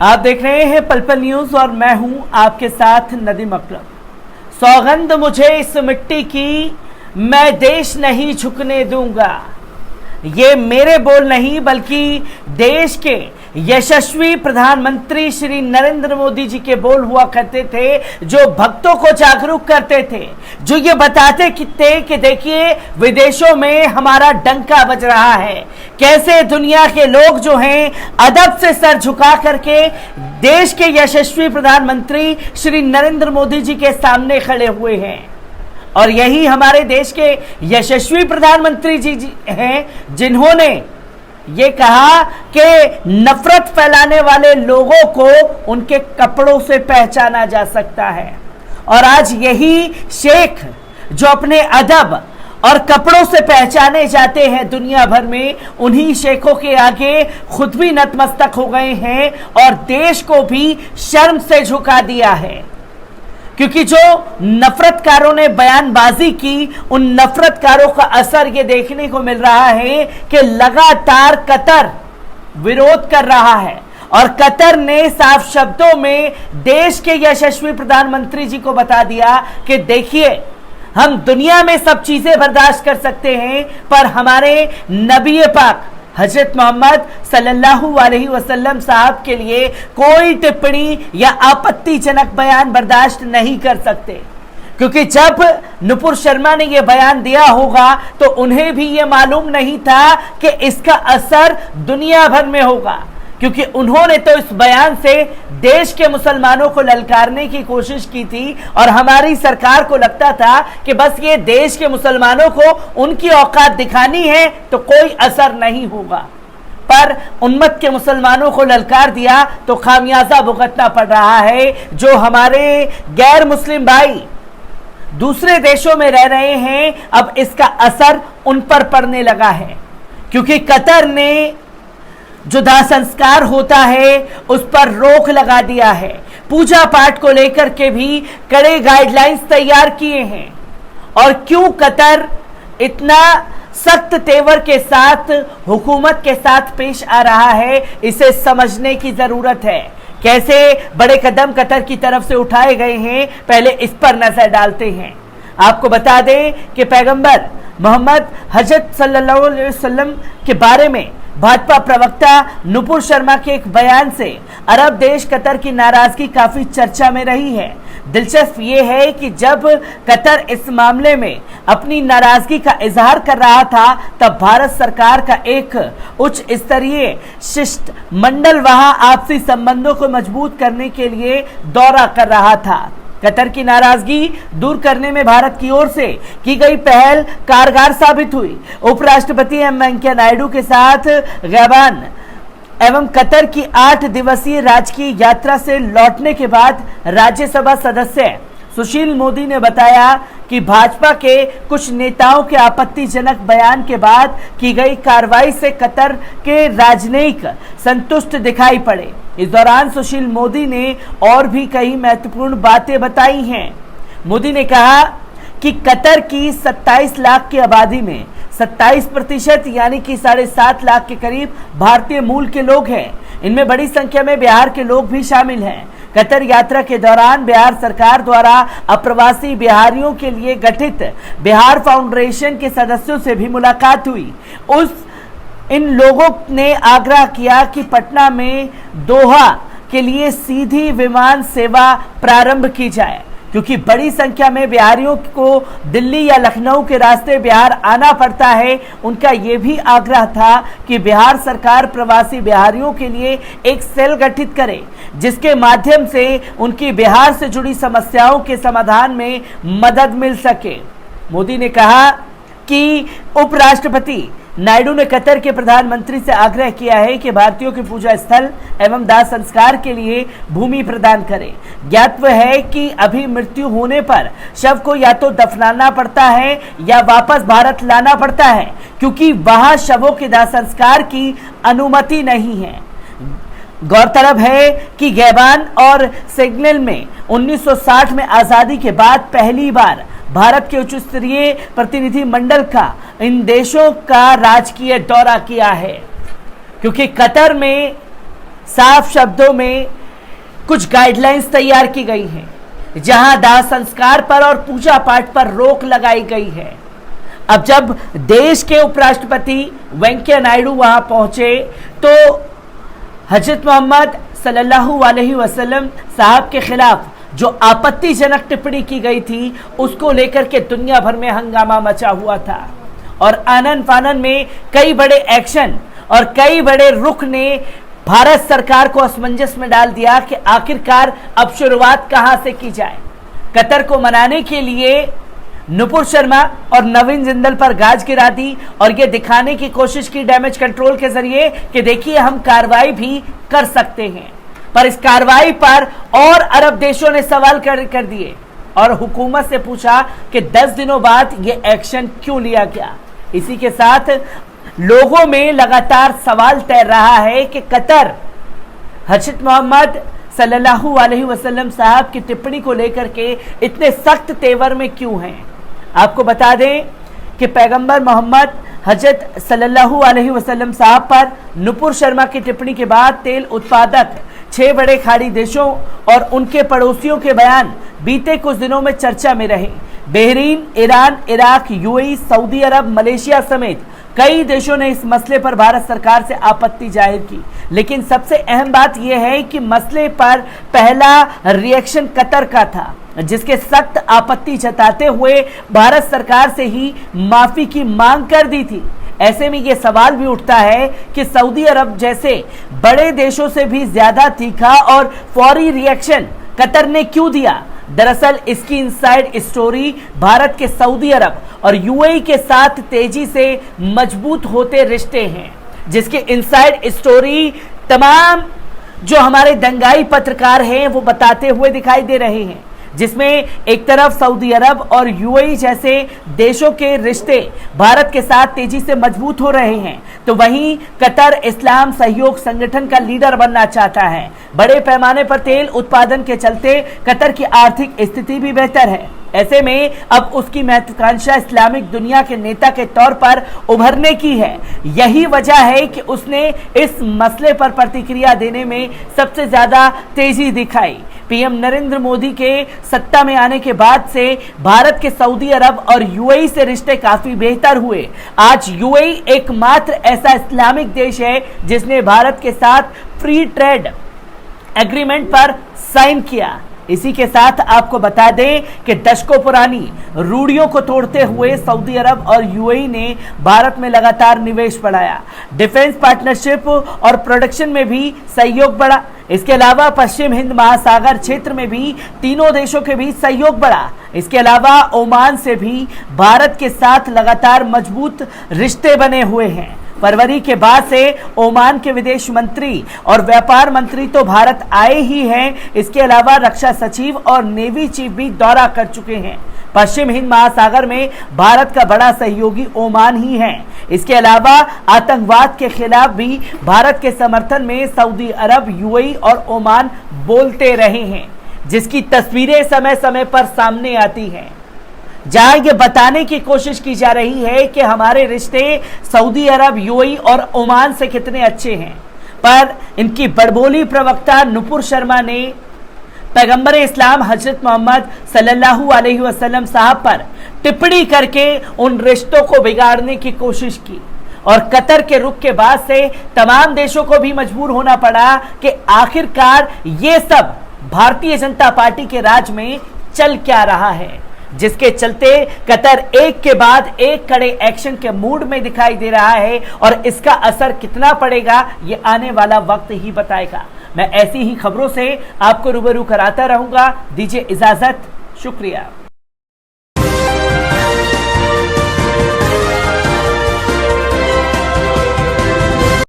आप देख रहे हैं पल पल न्यूज और मैं हूं आपके साथ नदीम अकरम। सौगंध मुझे इस मिट्टी की, मैं देश नहीं झुकने दूंगा। ये मेरे बोल नहीं बल्कि देश के यशस्वी प्रधानमंत्री श्री नरेंद्र मोदी जी के बोल हुआ करते थे, जो भक्तों को जागरूक करते थे, जो ये बताते थे कि देखिए विदेशों में हमारा डंका बज रहा है, कैसे दुनिया के लोग जो हैं अदब से सर झुका करके देश के यशस्वी प्रधानमंत्री श्री नरेंद्र मोदी जी के सामने खड़े हुए हैं। और यही हमारे देश के यशस्वी प्रधानमंत्री जी हैं जिन्होंने ये कहा कि नफरत फैलाने वाले लोगों को उनके कपड़ों से पहचाना जा सकता है। और आज यही शेख जो अपने अदब और कपड़ों से पहचाने जाते हैं दुनिया भर में, उन्हीं शेखों के आगे खुद भी नतमस्तक हो गए हैं और देश को भी शर्म से झुका दिया है। क्योंकि जो नफरतकारों ने बयानबाजी की, उन नफरतकारों का असर ये देखने को मिल रहा है कि लगातार कतर विरोध कर रहा है। और कतर ने साफ शब्दों में देश के यशस्वी प्रधानमंत्री जी को बता दिया कि देखिए, हम दुनिया में सब चीजें बर्दाश्त कर सकते हैं, पर हमारे नबी पाक हजरत मोहम्मद सल्लल्लाहु अलैहि वसल्लम साहब के लिए कोई टिप्पणी या आपत्तिजनक बयान बर्दाश्त नहीं कर सकते। क्योंकि जब नुपुर शर्मा ने यह बयान दिया होगा तो उन्हें भी यह मालूम नहीं था कि इसका असर दुनिया भर में होगा, क्योंकि उन्होंने तो इस बयान से देश के मुसलमानों को ललकारने की कोशिश की थी और हमारी सरकार को लगता था कि बस ये देश के मुसलमानों को उनकी औकात दिखानी है तो कोई असर नहीं होगा। पर उम्मत के मुसलमानों को ललकार दिया तो खामियाजा भुगतना पड़ रहा है। जो हमारे गैर मुस्लिम भाई दूसरे देशों में रह रहे हैं, अब इसका असर उन पर पड़ने लगा है। क्योंकि कतर ने जो दाह संस्कार होता है उस पर रोक लगा दिया है, पूजा पाठ को लेकर के भी कड़े गाइडलाइंस तैयार किए हैं। और क्यों कतर इतना सख्त तेवर के साथ हुकूमत के साथ पेश आ रहा है, इसे समझने की जरूरत है। कैसे बड़े कदम कतर की तरफ से उठाए गए हैं, पहले इस पर नजर डालते हैं। आपको बता दें कि पैगंबर मोहम्मद हजरत सल्लल्लाहु अलैहि वसल्लम के बारे में भाजपा प्रवक्ता नुपुर शर्मा के एक बयान से अरब देश कतर की नाराजगी काफी चर्चा में रही है। दिलचस्प ये है कि जब कतर इस मामले में अपनी नाराजगी का इजहार कर रहा था, तब भारत सरकार का एक उच्च स्तरीय शिष्टमंडल वहां आपसी संबंधों को मजबूत करने के लिए दौरा कर रहा था। कतर की नाराजगी दूर करने में भारत की ओर से की गई पहल कारगर साबित हुई। उपराष्ट्रपति एम वेंकैया नायडू के साथ गैबान एवं कतर की 8 दिवसीय राजकीय यात्रा से लौटने के बाद राज्यसभा सदस्य सुशील मोदी ने बताया कि भाजपा के कुछ नेताओं के आपत्तिजनक बयान के बाद की गई कार्रवाई से कतर के राजनयिक संतुष्ट दिखाई पड़े। इस दौरान सुशील मोदी ने और भी कई महत्वपूर्ण बातें बताई हैं। मोदी ने कहा कि कतर की 27 लाख की आबादी में 27% यानी कि 7.5 लाख के करीब भारतीय मूल के लोग हैं। इनमें बड़ी संख्या में बिहार के लोग भी शामिल हैं। कतर यात्रा के दौरान बिहार सरकार द्वारा अप्रवासी बिहारियों के लिए गठित बिहार फाउंडेशन के सदस्यों से भी मुलाकात हुई। इन लोगों ने आग्रह किया कि पटना में दोहा के लिए सीधी विमान सेवा प्रारंभ की जाए, क्योंकि बड़ी संख्या में बिहारियों को दिल्ली या लखनऊ के रास्ते बिहार आना पड़ता है। उनका यह भी आग्रह था कि बिहार सरकार प्रवासी बिहारियों के लिए एक सेल गठित करे, जिसके माध्यम से उनकी बिहार से जुड़ी समस्याओं के समाधान में मदद मिल सके। मोदी ने कहा कि उपराष्ट्रपति नायडू ने कतर के प्रधानमंत्री से आग्रह किया है कि भारतीयों के पूजा स्थल एवं दाह संस्कार के लिए भूमि प्रदान करें। ज्ञातव्य है कि अभी मृत्यु होने पर शव को या तो दफनाना पड़ता है या वापस भारत लाना पड़ता है, क्योंकि वहां शवों के दाह संस्कार की अनुमति नहीं है। गौरतलब है कि गैबान और सेनेगल में 1960 में आजादी के बाद पहली बार भारत के उच्च स्तरीय प्रतिनिधि मंडल का इन देशों का राजकीय दौरा किया है, क्योंकि कतर में साफ शब्दों में कुछ गाइडलाइंस तैयार की गई हैं, जहां दाह संस्कार पर और पूजा पाठ पर रोक लगाई गई है। अब जब देश के उपराष्ट्रपति वेंकैया नायडू वहां पहुंचे तो हजरत मोहम्मद सल्लल्लाहु अलैहि वसल्लम साहब के खिलाफ जो आपत्तिजनक टिप्पणी की गई थी, उसको लेकर के दुनिया भर में हंगामा मचा हुआ था और आनन फानन में कई बड़े एक्शन और कई बड़े रुख ने भारत सरकार को असमंजस में डाल दिया कि आखिरकार अब शुरुआत कहां से की जाए। कतर को मनाने के लिए नुपुर शर्मा और नवीन जिंदल पर गाज गिरा दी और ये दिखाने की कोशिश की डैमेज कंट्रोल के जरिए कि देखिए हम कार्रवाई भी कर सकते हैं। पर इस कार्रवाई पर और अरब देशों ने सवाल कर दिए और हुकूमत से पूछा कि 10 दिनों बाद ये एक्शन क्यों लिया गया। इसी के साथ लोगों में लगातार सवाल तैर रहा है कि कतर हजरत मोहम्मद सल्लल्लाहु अलैहि वसल्लम साहब की टिप्पणी को लेकर के इतने सख्त तेवर में क्यों हैं। आपको बता दें कि पैगंबर मोहम्मद हजरत सल्लल्लाहु अलैहि वसल्लम साहब पर नुपुर शर्मा की टिप्पणी के बाद तेल उत्पादक 6 बड़े खाड़ी देशों और उनके पड़ोसियों के बयान बीते कुछ दिनों में चर्चा में रहे। Bahrain, Iran, Iraq, UAE, Saudi Arab, Malaysia समेत कई देशों ने इस मसले पर भारत सरकार से आपत्ति जाहिर की, लेकिन सबसे अहम बात यह है कि मसले पर पहला रिएक्शन कतर का था, जिसके सख्त आपत्ति जताते हुए भारत सरकार से ही माफी की मांग कर दी थी। ऐसे में यह सवाल भी उठता है कि सऊदी अरब जैसे बड़े देशों से भी ज्यादा तीखा और फौरी रिएक्शन कतर ने क्यों दिया। दरअसल इसकी इनसाइड स्टोरी भारत के सऊदी अरब और यूएई के साथ तेजी से मजबूत होते रिश्ते हैं, जिसके इनसाइड स्टोरी तमाम जो हमारे दंगाई पत्रकार हैं वो बताते हुए दिखाई दे रहे हैं, जिसमें एक तरफ सऊदी अरब और यूएई जैसे देशों के रिश्ते भारत के साथ तेजी से मजबूत हो रहे हैं, तो वहीं कतर इस्लाम सहयोग संगठन का लीडर बनना चाहता है। बड़े पैमाने पर तेल उत्पादन के चलते कतर की आर्थिक स्थिति भी बेहतर है। ऐसे में अब उसकी महत्वाकांक्षा इस्लामिक दुनिया के नेता के तौर पर उभरने की है। यही वजह है कि उसने इस मसले पर प्रतिक्रिया देने में सबसे ज्यादा तेजी दिखाई। पीएम नरेंद्र मोदी के सत्ता में आने के बाद से भारत के सऊदी अरब और यूएई से रिश्ते काफी बेहतर हुए। आज यूएई एकमात्र ऐसा इस्लामिक देश है जिसने भारत के साथ फ्री ट्रेड एग्रीमेंट पर साइन किया। इसी के साथ आपको बता दें कि दशकों पुरानी रूढ़ियों को तोड़ते हुए सऊदी अरब और यूएई ने भारत में लगातार निवेश बढ़ाया। डिफेंस पार्टनरशिप और प्रोडक्शन में भी सहयोग बढ़ा। इसके अलावा पश्चिम हिंद महासागर क्षेत्र में भी तीनों देशों के बीच सहयोग बढ़ा। इसके अलावा ओमान से भी भारत के साथ लगातार मजबूत रिश्ते बने हुए हैं। फरवरी के बाद से ओमान के विदेश मंत्री और व्यापार मंत्री तो भारत आए ही हैं, इसके अलावा रक्षा सचिव और नेवी चीफ भी दौरा कर चुके हैं। पश्चिम हिंद महासागर में भारत का बड़ा सहयोगी ओमान ही है। इसके अलावा आतंकवाद के खिलाफ भी भारत के समर्थन में सऊदी अरब, यूएई और ओमान बोलते रहे हैं, जिसकी तस्वीरें समय समय पर सामने आती हैं, जहां ये बताने की कोशिश की जा रही है कि हमारे रिश्ते सऊदी अरब, यूएई और ओमान से कितने अच्छे हैं। पर इनकी बड़बोली प्रवक्ता नुपुर शर्मा ने पैगंबर इस्लाम हजरत मोहम्मद सल्लल्लाहु अलैहि वसल्लम साहब पर टिप्पणी करके उन रिश्तों को बिगाड़ने की कोशिश की और कतर के रुख के बाद से तमाम देशों को भी मजबूर होना पड़ा कि आखिरकार ये सब भारतीय जनता पार्टी के राज में चल क्या रहा है, जिसके चलते कतर एक के बाद एक कड़े एक्शन के मूड में दिखाई दे रहा है और इसका असर कितना पड़ेगा ये आने वाला वक्त ही बताएगा। मैं ऐसी ही खबरों से आपको रूबरू कराता रहूंगा। दीजिए इजाजत, शुक्रिया।